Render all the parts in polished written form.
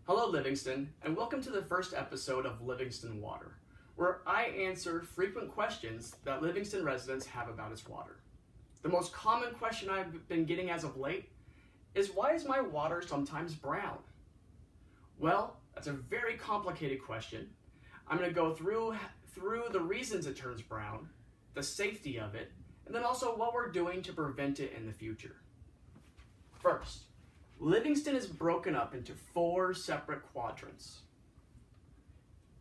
Hello Livingston, and welcome to the first episode of Livingston Water, where I answer frequent questions that Livingston residents have about its water. The most common question I've been getting as of late is, why is my water sometimes brown? Well, that's a very complicated question. I'm going to go through the reasons it turns brown, the safety of it, and then also what we're doing to prevent it in the future. First, Livingston is broken up into 4 separate quadrants.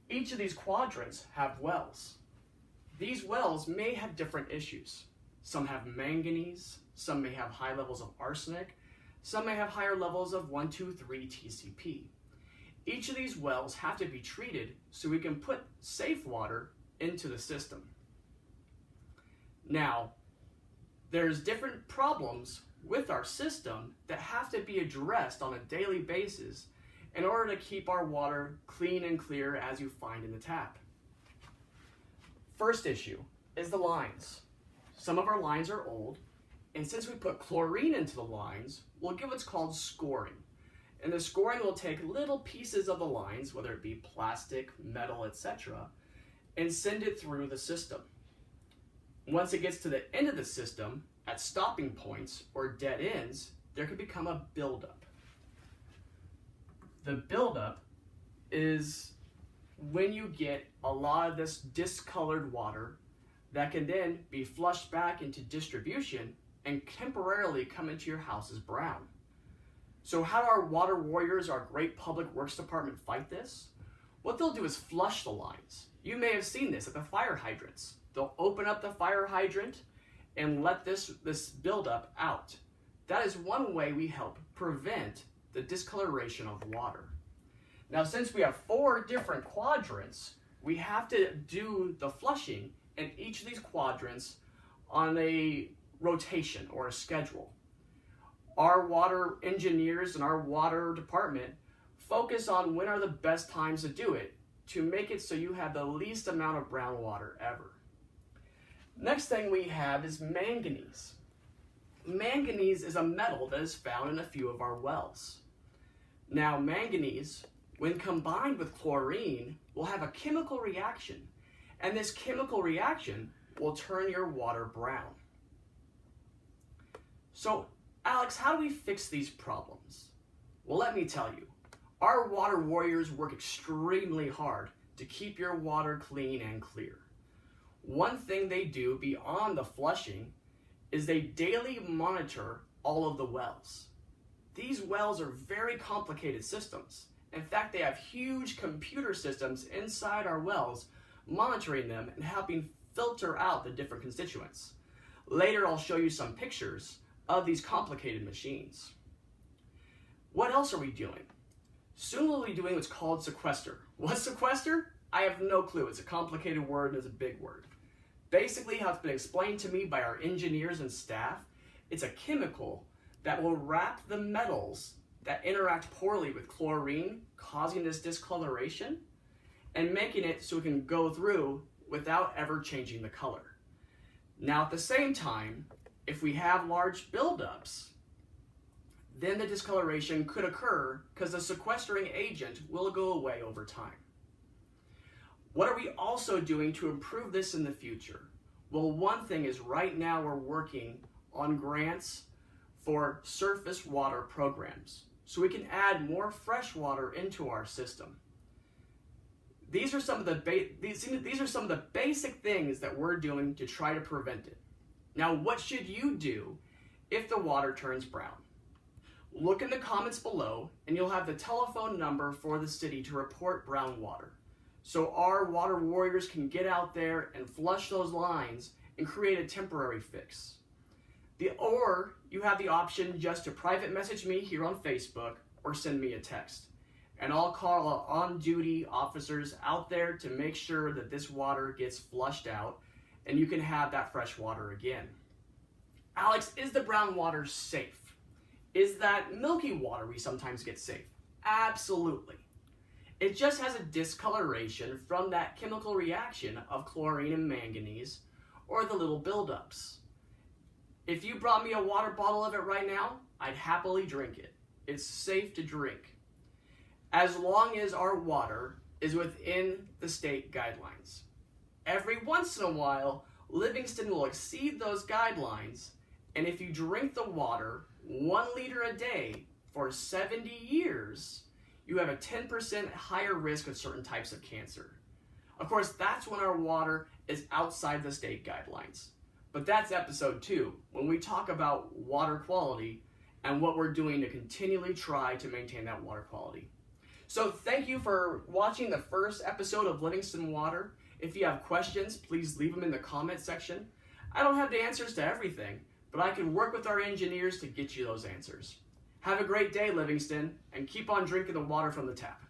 Each of these quadrants have wells. These wells may have different issues. Some have manganese, some may have high levels of arsenic, some may have higher levels of 1,2,3 TCP. Each of these wells have to be treated so we can put safe water into the system. Now, there's different problems with our system that have to be addressed on a daily basis in order to keep our water clean and clear as you find in the tap. First issue is the lines. Some of our lines are old, and since we put chlorine into the lines, we'll get what's called scoring. And the scoring will take little pieces of the lines, whether it be plastic, metal, etc., and send it through the system. Once it gets to the end of the system, at stopping points or dead ends, there can become a buildup. The buildup is when you get a lot of this discolored water that can then be flushed back into distribution and temporarily come into your house as brown. So how do our water warriors, our great public works department, fight this? What they'll do is flush the lines. You may have seen this at the fire hydrants. They'll open up the fire hydrant and let this buildup out. That is one way we help prevent the discoloration of water. Now, since we have 4 different quadrants, we have to do the flushing in each of these quadrants on a rotation or a schedule. Our water engineers and our water department focus on when are the best times to do it to make it so you have the least amount of brown water ever. Next thing we have is manganese. Manganese is a metal that is found in a few of our wells. Now, manganese, when combined with chlorine, will have a chemical reaction, and this chemical reaction will turn your water brown. So, Alex, how do we fix these problems? Well, let me tell you, our water warriors work extremely hard to keep your water clean and clear. One thing they do beyond the flushing is they daily monitor all of the wells. These wells are very complicated systems. In fact, they have huge computer systems inside our wells monitoring them and helping filter out the different constituents. Later, I'll show you some pictures of these complicated machines. What else are we doing? Soon we'll be doing what's called sequester. What's sequester? I have no clue. It's a complicated word and it's a big word. Basically, how it's been explained to me by our engineers and staff, it's a chemical that will wrap the metals that interact poorly with chlorine, causing this discoloration, and making it so it can go through without ever changing the color. Now, at the same time, if we have large buildups, then the discoloration could occur because the sequestering agent will go away over time. What are we also doing to improve this in the future? Well, one thing is right now we're working on grants for surface water programs so we can add more fresh water into our system. These are some of the basic things that we're doing to try to prevent it. Now, what should you do if the water turns brown? Look in the comments below and you'll have the telephone number for the city to report brown water, so our water warriors can get out there and flush those lines and create a temporary fix. Or you have the option just to private message me here on Facebook or send me a text. And I'll call on-duty officers out there to make sure that this water gets flushed out and you can have that fresh water again. Alex, is the brown water safe? Is that milky water we sometimes get safe? Absolutely. It just has a discoloration from that chemical reaction of chlorine and manganese, or the little buildups. If you brought me a water bottle of it right now, I'd happily drink it. It's safe to drink. as long as our water is within the state guidelines. Every once in a while, Livingston will exceed those guidelines, and if you drink the water 1 liter a day for 70 years, you have a 10% higher risk of certain types of cancer. Of course, that's when our water is outside the state guidelines. But that's episode 2, when we talk about water quality and what we're doing to continually try to maintain that water quality. So thank you for watching the first episode of Livingston Water. If you have questions, please leave them in the comment section. I don't have the answers to everything, but I can work with our engineers to get you those answers. Have a great day, Livingston, and keep on drinking the water from the tap.